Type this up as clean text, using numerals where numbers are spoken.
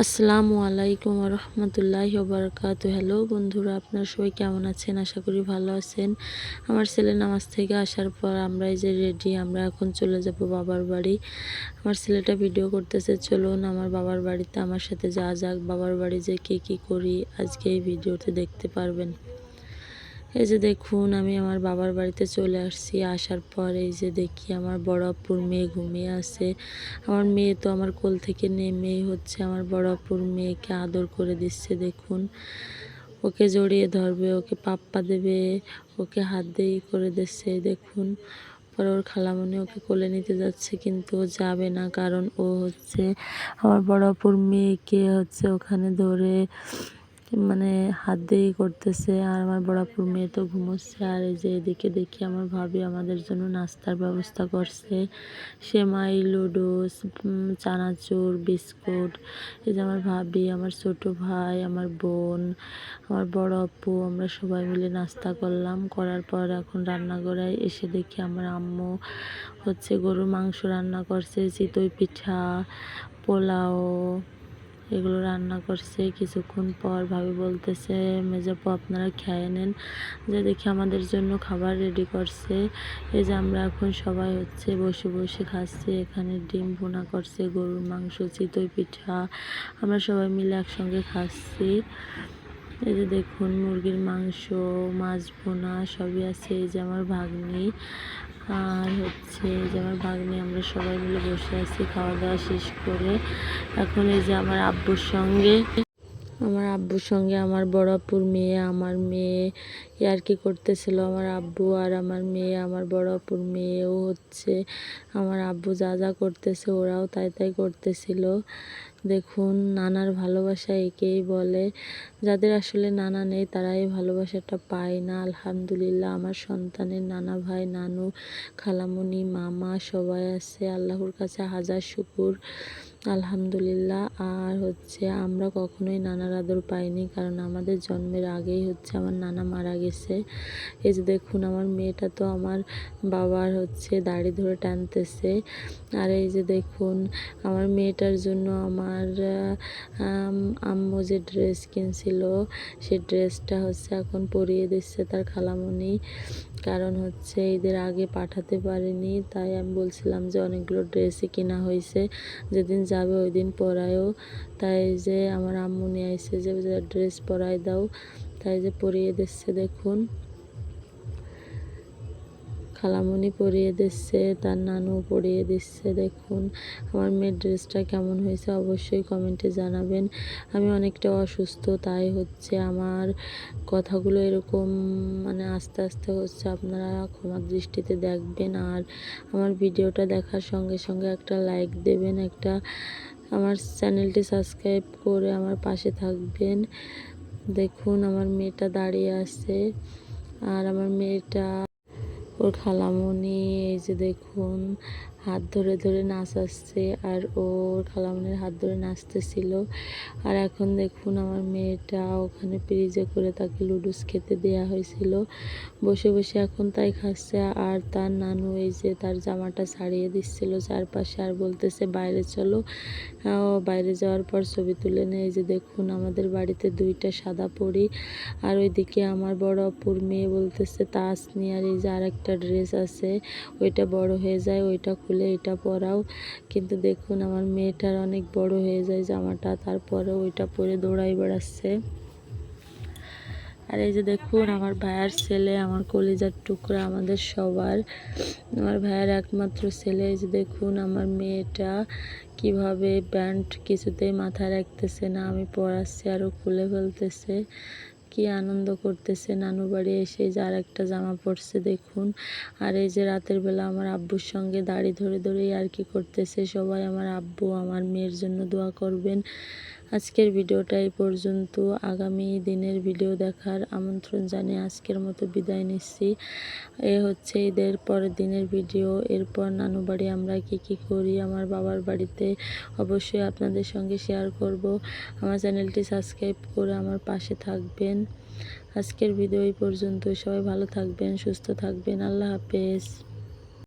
আসসালামু আলাইকুম রহমতুল্লাহি ওবারাকাতুহু। হ্যালো বন্ধুরা, আপনারা সবাই কেমন আছেন? আশা করি ভালো আছেন। আমার ছেলে নামাজ থেকে আসার পর আমরা এই যে রেডি, আমরা এখন চলে যাব বাবার বাড়ি। আমার ছেলেটা ভিডিও করতেছে, চলুন আমার বাবার বাড়িতে আমার সাথে যাওয়া যাক। বাবার বাড়ি যে কী করি আজকে এই ভিডিওতে দেখতে পারবেন। এই যে দেখুন, আমি আমার বাবার বাড়িতে চলে আসছি। আসার পর এই যে দেখি আমার বড় আপুর মেয়ে ঘুমিয়ে আছে। আমার মেয়ে তো আমার কোল থেকে নেমেই হচ্ছে আমার বড় আপুর মেয়েকে আদর করে দিচ্ছে। দেখুন, ওকে জড়িয়ে ধরবে, ওকে পাপ্পা দেবে, ওকে হাত দিয়ে করে দিচ্ছে। দেখুন, পরে ওর খালামণি ওকে কোলে নিতে যাচ্ছে, কিন্তু ও যাবে না, কারণ ও হচ্ছে আমার বড় আপুর মেয়েকে হচ্ছে ওখানে ধরে মানে হাত দিয়েই করতেছে। আর আমার বড়াপুর মেয়ে তো ঘুমোচ্ছে। আর এই যে এদিকে দেখি আমার ভাবি আমাদের জন্য নাস্তার ব্যবস্থা করছে, সেমাই, লুডুস, চানাচুর, বিস্কুট। এই যে আমার ভাবি, আমার ছোট ভাই, আমার বোন, আমার বড় আপু, আমরা সবাই মিলে নাস্তা করলাম। করার পর এখন রান্নাঘরে এসে দেখি আমার আম্মু হচ্ছে গরুর মাংস রান্না করছে, চিতই পিঠা, পোলাও, এগুলো রান্না করছে। কিছুক্ষণ পর ভাবি বলতেছে, মেজাপু আপনারা খেয়ে নেন। যে দেখি আমাদের জন্য খাবার রেডি করছে। এই যে আমরা এখন সবাই হচ্ছে বসে বসে খাচ্ছি। এখানে ডিম ভুনা করছে, গরুর মাংস, চিতই পিঠা, আমরা সবাই মিলে একসঙ্গে খাচ্ছি। এই যে দেখুন, মুরগির মাংস, মাছ ভুনা সবই আছে। এই যে আমার ভাগ্নি, আর হচ্ছে যে আমার ভাগ্নি, আমরা সবাই মিলে বসে আছি খাওয়া দাওয়া শেষ করে। এখন এই যে আমার আব্বুর সঙ্গে আমার বড় আপুর মেয়ে, আমার মেয়ে ইয়ার্কি করতেছিল। আমার আব্বু আর আমার মেয়ে, আমার বড় আপুর মেয়েও হচ্ছে আমার আব্বু যা যা করতেছে ওরাও তাই করতেছিল। দেখুন, নানার ভালোবাসা একেই বলে। যাদের আসলে নানা নেই তারা এই ভালোবাসাটা পায় না। আলহামদুলিল্লাহ, আমার সন্তানের নানা ভাই, নানু, খালামণি, মামা সবাই আছে। আল্লাহর কাছে হাজার শুকুর, আলহামদুলিল্লাহ। আর হচ্ছে আমরা কখনোই নানার আদর পাইনি, কারণ আমাদের জন্মের আগেই হচ্ছে আমার নানা মারা গেছে। এই যে দেখুন, আমার মেয়েটা তো আমার বাবার হচ্ছে দাড়ি ধরে টানতেছে। আর এই যে দেখুন, আমার মেয়েটার জন্য আমার আম্মু যে ড্রেস কিনছিল সেই ড্রেসটা হচ্ছে এখন পরিয়ে দিচ্ছে তার খালামণি, কারণ হচ্ছে ঈদের আগে পাঠাতে পারিনি। তাই আমি বলছিলাম যে অনেকগুলো ড্রেসই কেনা হয়েছে, যেদিন যাবে ওই দিন পরায়ও। তাই যে আমার আম্মু নিয়ে আসছে যে ড্রেস পরাই দাও, তাই যে পরিয়ে দিচ্ছে। দেখুন, খালামণি পরিয়ে দিচ্ছে, তার নানু পরিয়ে দিচ্ছে। দেখুন, আমার মেয়ের ড্রেসটা কেমন হয়েছে অবশ্যই কমেন্টে জানাবেন। আমি অনেকটা অসুস্থ, তাই হচ্ছে আমার কথাগুলো এরকম মানে আস্তে আস্তে হচ্ছে, আপনারা ক্ষমা দৃষ্টিতে দেখবেন। আর আমার ভিডিওটা দেখার সঙ্গে সঙ্গে একটা লাইক দেবেন, একটা আমার চ্যানেলটি সাবস্ক্রাইব করে আমার পাশে থাকবেন। দেখুন, আমার মেয়েটা দাঁড়িয়ে আছে, আর আমার মেয়েটা ওর খালামণি এই যে দেখুন হাত ধরে ধরে নাচাচ্ছে, আর ওর খালামণির হাত ধরে নাচতেছিল। আর এখন দেখুন, আমার মেয়েটা ওখানে ফ্রিজে করে তাকে লুডুস খেতে দেয়া হয়েছিল, বসে বসে এখন তাই খাচ্ছে। আর তার নানু এই যে তার জামাটা ছাড়িয়ে দিচ্ছিল চারপাশে, আর বলতেছে বাইরে চলো। বাইরে যাওয়ার পর ছবি তুলে নেয়। এই যে দেখুন, আমাদের বাড়িতে দুইটা সাদা পরি। আর ওইদিকে আমার বড় আপুর মেয়ে বলতেছে তাসনি, আর এই যে আর একটা ড্রেস আছে, ওইটা বড় হয়ে যায়, ওইটা খুলে এটা পরাও। কিন্তু দেখুন, আমার মেয়েটার অনেক বড় হয়ে যায় জামাটা, তারপরে ওইটা পরে দৌড়াই বেড়াচ্ছে। আর এই যে দেখুন, আমার ভাইয়ার ছেলে, আমার কলিজার টুকরা, আমাদের সবার, আমার ভাইয়ার একমাত্র ছেলে। এই যে দেখুন, আমার মেয়েটা কিভাবে প্যান্ট কিছুতেই মাথায় রাখতেছে না, আমি পরাচ্ছি আরও খুলে ফেলতেছে। কি আনন্দ করতেছে নানু বাড়ি এসে। যে আর একটা জামা পরছে দেখুন। আর এই যে রাতের বেলা আমার আব্বুর সঙ্গে দাড়ি ধরে ধরেই আর কি করতেছে। সবাই আমার আব্বু আমার মেয়ের জন্য দোয়া করবেন। আজকের ভিডিওটা এই পর্যন্ত। আগামী দিনের ভিডিও দেখার আমন্ত্রণ জানিয়ে আজকের মতো বিদায় নিচ্ছি। এ হচ্ছে ঈদের পরের দিনের ভিডিও। এরপর নানু বাড়ি আমরা কি করি আমার বাবার বাড়িতে অবশ্যই আপনাদের সঙ্গে শেয়ার করব। আমার চ্যানেলটি সাবস্ক্রাইব করে আমার পাশে থাকবেন। আজকের ভিডিও এই পর্যন্ত। সবাই ভালো থাকবেন, সুস্থ থাকবেন। আল্লাহ হাফেজ।